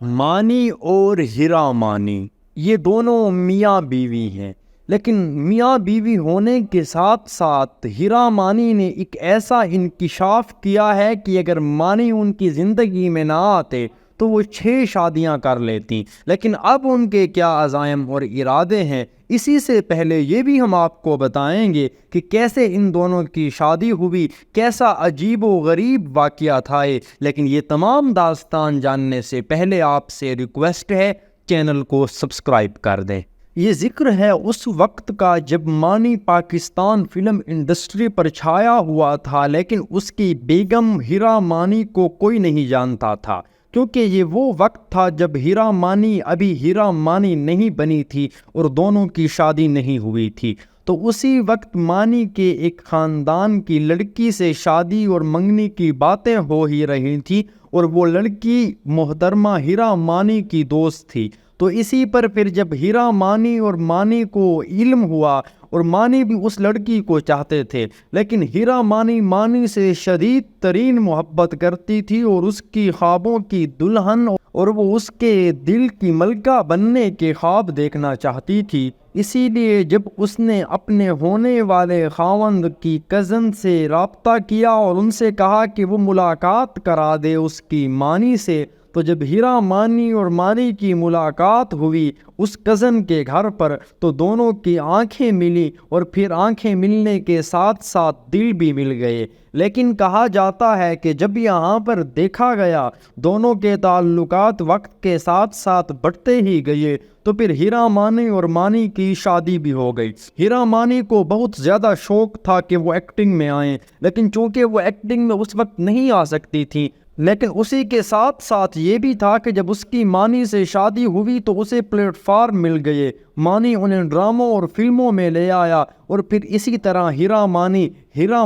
مانی اور ہیرا مانی یہ دونوں میاں بیوی ہیں، لیکن میاں بیوی ہونے کے ساتھ ساتھ ہیرا مانی نے ایک ایسا انکشاف کیا ہے کہ اگر مانی ان کی زندگی میں نہ آتے تو وہ 6 شادیاں کر لیتی، لیکن اب ان کے کیا عزائم اور ارادے ہیں، اسی سے پہلے یہ بھی ہم آپ کو بتائیں گے کہ کیسے ان دونوں کی شادی ہوئی، کیسا عجیب و غریب واقعہ تھا یہ۔ لیکن یہ تمام داستان جاننے سے پہلے آپ سے ریکویسٹ ہے چینل کو سبسکرائب کر دیں۔ یہ ذکر ہے اس وقت کا جب مانی پاکستان فلم انڈسٹری پر چھایا ہوا تھا، لیکن اس کی بیگم ہیرا مانی کو کوئی نہیں جانتا تھا، کیونکہ یہ وہ وقت تھا جب ہیرا مانی ابھی ہیرا مانی نہیں بنی تھی اور دونوں کی شادی نہیں ہوئی تھی۔ تو اسی وقت مانی کے ایک خاندان کی لڑکی سے شادی اور منگنی کی باتیں ہو ہی رہی تھی، اور وہ لڑکی محترمہ ہیرا مانی کی دوست تھی۔ تو اسی پر پھر جب ہیرا مانی اور مانی کو علم ہوا، اور مانی بھی اس لڑکی کو چاہتے تھے، لیکن ہیرا مانی سے شدید ترین محبت کرتی تھی اور اس کی خوابوں کی دلہن اور وہ اس کے دل کی ملکہ بننے کے خواب دیکھنا چاہتی تھی۔ اسی لیے جب اس نے اپنے ہونے والے خاوند کی کزن سے رابطہ کیا اور ان سے کہا کہ وہ ملاقات کرا دے اس کی مانی سے، تو جب ہیرا مانی اور مانی کی ملاقات ہوئی اس کزن کے گھر پر، تو دونوں کی آنکھیں ملی اور پھر آنکھیں ملنے کے ساتھ ساتھ دل بھی مل گئے۔ لیکن کہا جاتا ہے کہ جب یہاں پر دیکھا گیا دونوں کے تعلقات وقت کے ساتھ ساتھ بڑھتے ہی گئے، تو پھر ہیرا مانی اور مانی کی شادی بھی ہو گئی۔ ہیرا مانی کو بہت زیادہ شوق تھا کہ وہ ایکٹنگ میں آئیں، لیکن چونکہ وہ ایکٹنگ میں اس وقت نہیں آ سکتی تھی، لیکن اسی کے ساتھ ساتھ یہ بھی تھا کہ جب اس کی مانی سے شادی ہوئی تو اسے پلیٹ فارم مل گئے، مانی انہیں ڈراموں اور فلموں میں لے آیا، اور پھر اسی طرح ہیرا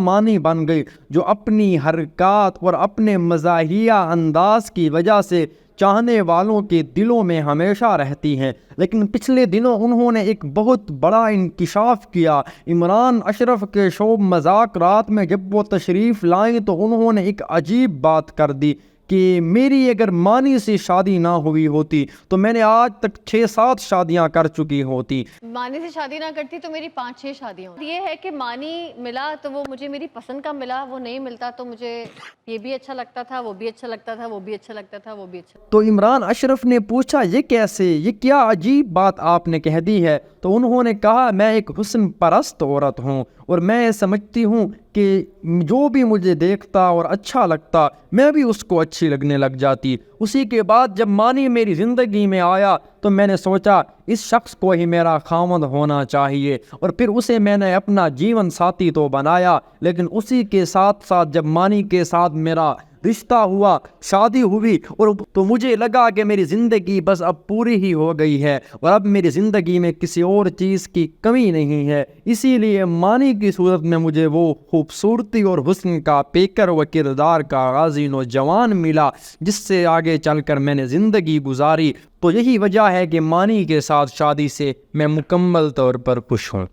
مانی بن گئی، جو اپنی حرکات اور اپنے مزاحیہ انداز کی وجہ سے چاہنے والوں کے دلوں میں ہمیشہ رہتی ہیں۔ لیکن پچھلے دنوں انہوں نے ایک بہت بڑا انکشاف کیا۔ عمران اشرف کے شو مذاق رات میں جب وہ تشریف لائیں تو انہوں نے ایک عجیب بات کر دی کہ میری اگر مانی سے شادی نہ ہوئی ہوتی تو میں نے آج تک 6-7 شادیاں کر چکی ہوتی۔ مانی سے شادی نہ کرتی تو میری 5-6 شادیاں ہوتی۔ یہ ہے کہ مانی ملا تو وہ مجھے میری پسند کا ملا، وہ نہیں ملتا تو مجھے یہ بھی اچھا لگتا تھا، وہ بھی اچھا لگتا تھا، وہ بھی اچھا لگتا تھا، وہ بھی اچھا۔ تو عمران اشرف نے پوچھا یہ کیسے، یہ کیا عجیب بات آپ نے کہہ دی ہے؟ تو انہوں نے کہا میں ایک حسن پرست عورت ہوں، اور میں سمجھتی ہوں کہ جو بھی مجھے دیکھتا اور اچھا لگتا میں بھی اس کو اچھی لگنے لگ جاتی۔ اسی کے بعد جب مانی میری زندگی میں آیا تو میں نے سوچا اس شخص کو ہی میرا خاوند ہونا چاہیے، اور پھر اسے میں نے اپنا جیون ساتھی تو بنایا، لیکن اسی کے ساتھ ساتھ جب مانی کے ساتھ میرا رشتہ ہوا، شادی ہوئی، اور تو مجھے لگا کہ میری زندگی بس اب پوری ہی ہو گئی ہے، اور اب میری زندگی میں کسی اور چیز کی کمی نہیں ہے۔ اسی لیے مانی کی صورت میں مجھے وہ خوبصورتی اور حسن کا پیکر و کردار کا غازی نوجوان ملا جس سے آگے چل کر میں نے زندگی گزاری۔ تو یہی وجہ ہے کہ مانی کے ساتھ شادی سے میں مکمل طور پر خوش ہوں۔